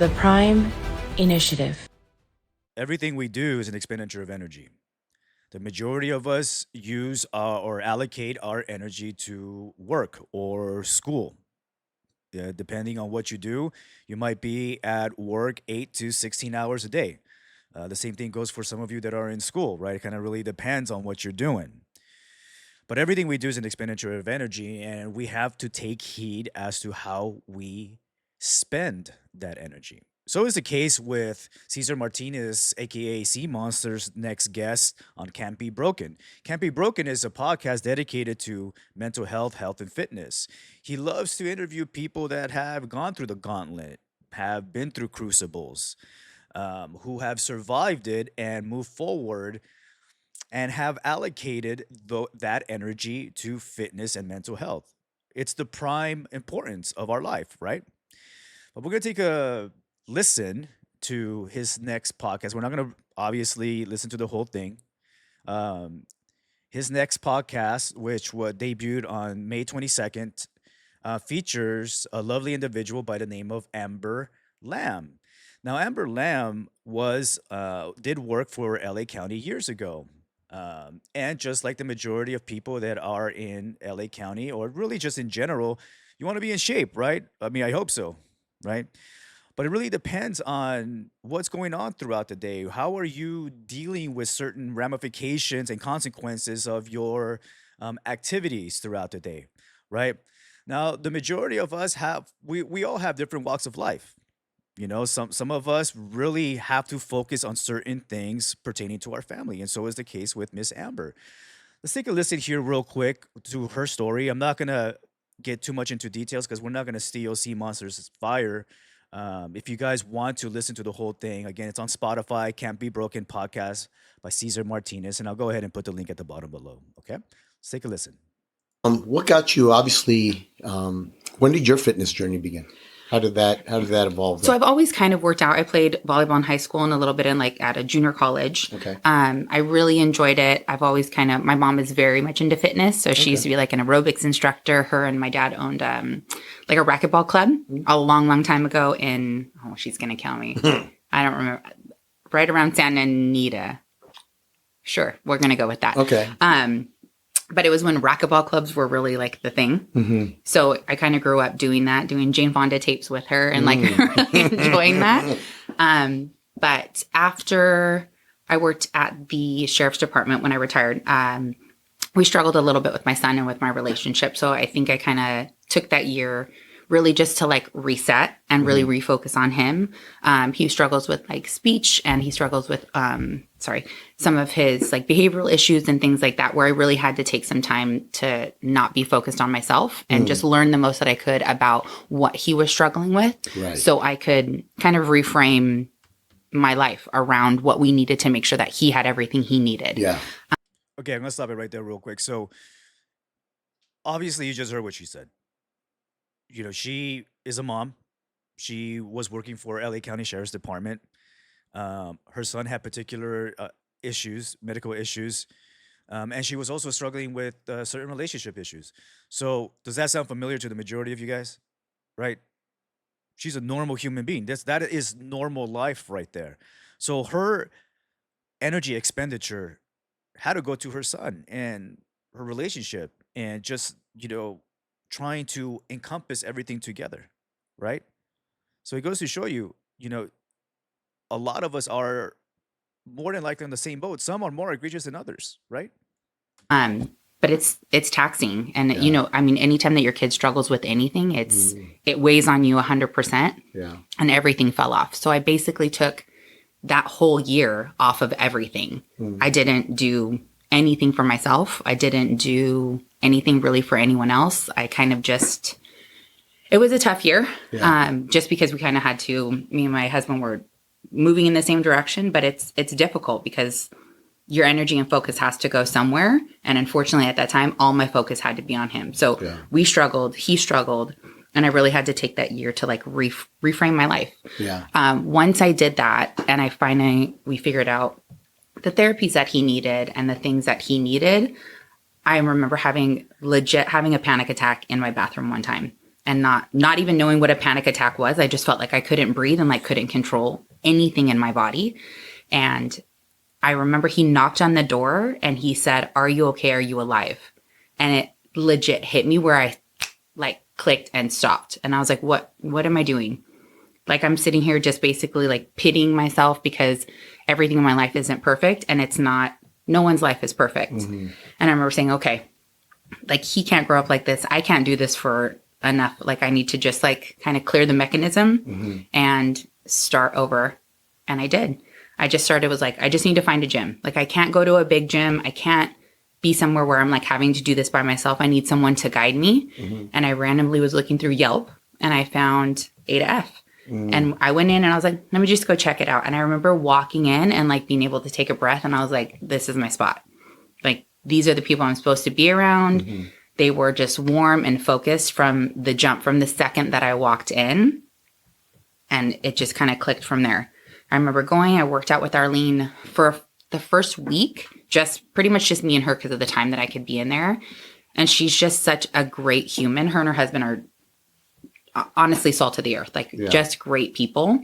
The Prime Initiative. Everything we do is an expenditure of energy. The majority of us use or allocate our energy to work or school. Depending on what you do, you might be at work 8 to 16 hours a day. The same thing goes for some of you that are in school, right? It kind of really depends on what you're doing. But everything we do is an expenditure of energy, and we have to take heed as to how we spend that energy. So is the case with Cesar Martinez, aka Sea Monster's next guest on Can't Be Broken. Can't Be Broken is a podcast dedicated to mental health, health, and fitness. He loves to interview people that have gone through the gauntlet, have been through crucibles, who have survived it and moved forward and have allocated that energy to fitness and mental health. It's the prime importance of our life, right? But we're going to take a listen to his next podcast. We're not going to obviously listen to the whole thing. Um, his next podcast, which was debuted on May 22nd, features a lovely individual by the name of Amber Lamb. Now, Amber Lamb was did work for LA County years ago. And just like the majority of people that are in LA County, or really just in general, you want to be in shape, right? I mean, I hope so, right? But it really depends on what's going on throughout the day. How are you dealing with certain ramifications and consequences of your activities throughout the day, right? Now, the majority of us we all have different walks of life. You know, some of us really have to focus on certain things pertaining to our family, and so is the case with Miss Amber. Let's take a listen here real quick to her story. I'm not gonna get too much into details because we're not gonna steal Sea Monsters Fire. If you guys want to listen to the whole thing, again, it's on Spotify. Can't Be Broken podcast by Cesar Martinez, and I'll go ahead and put the link at the bottom below. Okay, let's take a listen. What got you? Obviously, when did your fitness journey begin? How did that evolve? So I've always kind of worked out. I played volleyball in high school and a little bit in like at a junior college. Okay. I really enjoyed it. I've always my mom is very much into fitness. So she used to be like an aerobics instructor. Her and my dad owned like a racquetball club a long, long time ago she's going to kill me. I don't remember. Right around Santa Anita. Sure. We're going to go with that. Okay. But it was when racquetball clubs were really like the thing. Mm-hmm. So I kind of grew up doing that, doing Jane Fonda tapes with her and like really enjoying that. But after I worked at the sheriff's department when I retired, we struggled a little bit with my son and with my relationship. So I think I kind of took that year really just to like reset and really refocus on him. He struggles with like speech and he struggles with, some of his like behavioral issues and things like that, where I really had to take some time to not be focused on myself and just learn the most that I could about what he was struggling with. Right. So I could kind of reframe my life around what we needed to make sure that he had everything he needed. Yeah. Okay, I'm gonna stop it right there real quick. So obviously you just heard what she said. You know, she is a mom. She was working for LA County Sheriff's Department. Her son had particular issues, medical issues, and she was also struggling with certain relationship issues. So, does that sound familiar to the majority of you guys? Right? She's a normal human being. That is normal life right there. So her energy expenditure had to go to her son and her relationship, and just trying to encompass everything together, right? So it goes to show you, a lot of us are more than likely on the same boat. Some are more egregious than others, right? But it's taxing. And, Yeah. I mean, anytime that your kid struggles with anything, it weighs on you 100%. Yeah. And everything fell off. So I basically took that whole year off of everything. I didn't do anything for myself. I didn't do anything really for anyone else. I kind of just, it was a tough year. Yeah. Just because we kind of had to, me and my husband were moving in the same direction, but it's difficult because your energy and focus has to go somewhere. And unfortunately at that time, all my focus had to be on him. So Yeah. we struggled, he struggled, and I really had to take that year to like reframe my life. Yeah. Once I did that and we figured out the therapies that he needed and the things that he needed, I remember having a panic attack in my bathroom one time. and not even knowing what a panic attack was. I just felt like I couldn't breathe and like couldn't control anything in my body. And I remember he knocked on the door and he said, "Are you okay? Are you alive?" And it legit hit me where I like clicked and stopped. And I was like, what am I doing? Like, I'm sitting here just basically like pitying myself because everything in my life isn't perfect, and it's not, no one's life is perfect. And I remember saying, okay, like he can't grow up like this. I can't do this for enough. Like I need to just like kind of clear the mechanism and start over. And I did. I just started, was like, I just need to find a gym. Like I can't go to a big gym. I can't be somewhere where I'm like having to do this by myself. I need someone to guide me. And I randomly was looking through Yelp and I found A2F. And I went in and I was like, let me just go check it out. And I remember walking in and like being able to take a breath. And I was like, this is my spot. Like, these are the people I'm supposed to be around. They were just warm and focused from the jump, from the second that I walked in. And it just kind of clicked from there. I remember going, I worked out with Arlene for the first week, just pretty much just me and her because of the time that I could be in there. And she's just such a great human. Her and her husband are honestly salt of the earth, like just great people.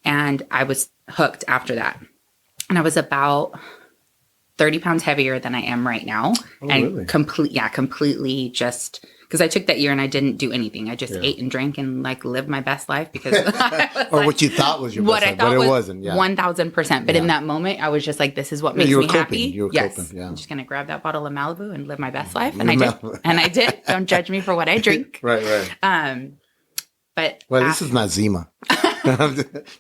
And I was hooked after that. And I was about 30 pounds heavier than I am right now. And really? Completely just, because I took that year and I didn't do anything. I just ate and drank and like lived my best life because Or what you thought was your best life, but it wasn't. 1000%. But in that moment, I was just like, this is what makes me happy. You were coping, yeah. I'm just going to grab that bottle of Malibu and live my best life. And I did. And I did. Don't judge me for what I drink. Right. But Well, this is not Zima.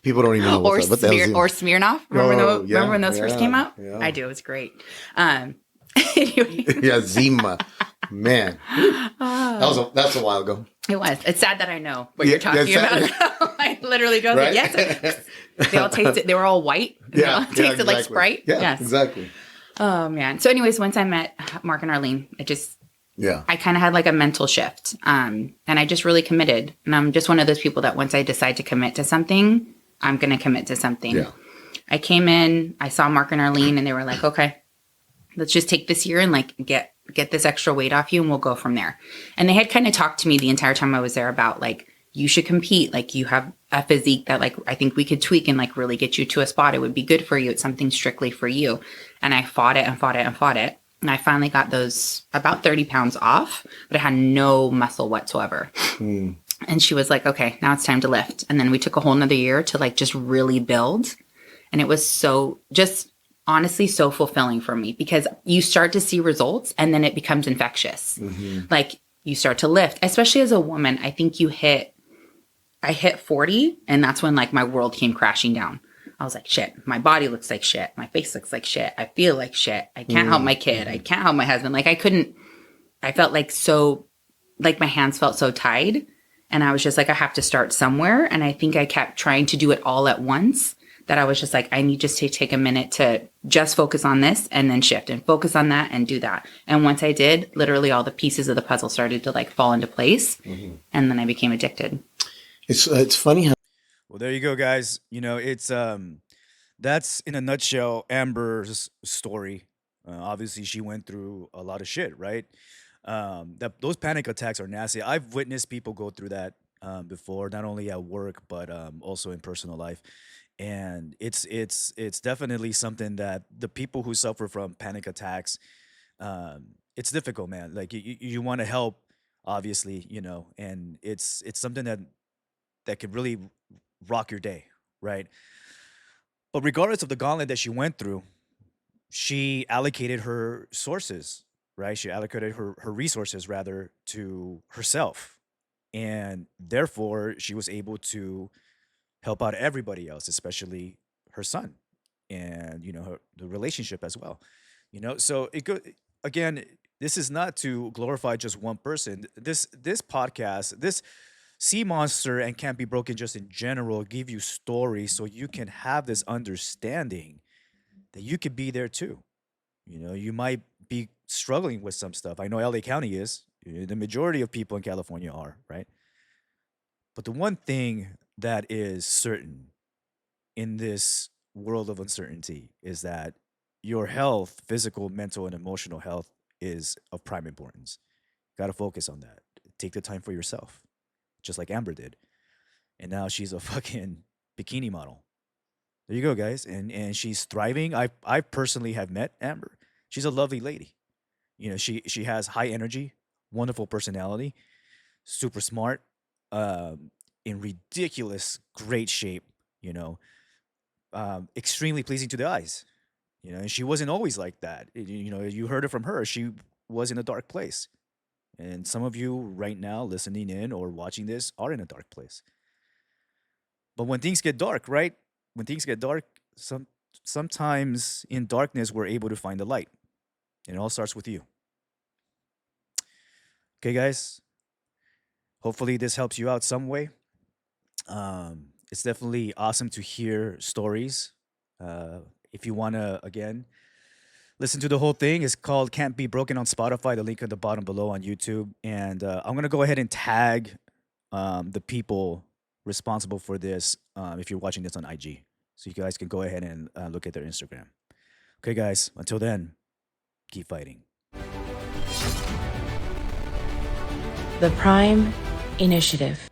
People don't even know or what the hell Zima. Or Smirnoff. Remember when those first came out? Yeah. I do. It was great. Anyway. Yeah, Zima. Man, that's a while ago. It was. It's sad that I know what you're talking about. I literally don't think yes. They all tasted. They were all white. They all tasted like Sprite. Yeah, yes. exactly. Oh man. So, anyways, once I met Mark and Arlene, I kind of had like a mental shift. And I just really committed. And I'm just one of those people that once I decide to commit to something, I'm going to commit to something. Yeah. I came in, I saw Mark and Arlene, and they were like, okay, let's just take this year and like get this extra weight off you and we'll go from there. And they had kind of talked to me the entire time I was there about like, you should compete. Like you have a physique that like, I think we could tweak and like really get you to a spot. It would be good for you. It's something strictly for you. And I fought it. And I finally got those about 30 pounds off, but I had no muscle whatsoever. And she was like, okay, now it's time to lift. And then we took a whole nother year to like just really build. And it was so just honestly so fulfilling for me because you start to see results and then it becomes infectious. Like you start to lift, especially as a woman. I think I hit 40 and that's when like my world came crashing down. I was like, shit, my body looks like shit. My face looks like shit. I feel like shit. I can't help my kid. I can't help my husband. Like I felt like so, like my hands felt so tied. And I was just like, I have to start somewhere. And I think I kept trying to do it all at once that I was just like, I need just to take a minute to just focus on this and then shift and focus on that and do that. And once I did, literally all the pieces of the puzzle started to like fall into place. And then I became addicted. It's funny how. Well, there you go, guys. You know, it's that's in a nutshell Amber's story. Obviously, she went through a lot of shit, right? Those panic attacks are nasty. I've witnessed people go through that before, not only at work but also in personal life. And it's definitely something that the people who suffer from panic attacks, it's difficult, man. Like you want to help, obviously, you know, and it's something that could really rock your day, right? But regardless of the gauntlet that she went through, she allocated her sources, right? She allocated her resources rather to herself. And therefore, she was able to help out everybody else, especially her son and, you know, the relationship as well. You know, so it go again, this is not to glorify just one person. This podcast, this Sea Monster and Can't Be Broken just in general give you stories so you can have this understanding that you could be there too. You know, you might be struggling with some stuff. I know LA County is. The majority of people in California are, right? But the one thing that is certain in this world of uncertainty is that your health, physical, mental, and emotional health is of prime importance. Got to focus on that. Take the time for yourself. just like Amber did. And now she's a fucking bikini model. There you go, guys. And she's thriving. I personally have met Amber. She's a lovely lady. She has high energy, wonderful personality, super smart, in ridiculous great shape, you know, extremely pleasing to the eyes. And she wasn't always like that. You heard it from her. She was in a dark place. And some of you right now listening in or watching this are in a dark place. But when things get dark, right? When things get dark, sometimes in darkness we're able to find the light. And it all starts with you. Okay, guys. Hopefully this helps you out some way. It's definitely awesome to hear stories. If you want to, again, listen to the whole thing, it's called Can't Be Broken on Spotify. The link at the bottom below on YouTube. And I'm going to go ahead and tag the people responsible for this if you're watching this on IG. So you guys can go ahead and look at their Instagram. Okay, guys. Until then, keep fighting. The Prime Initiative.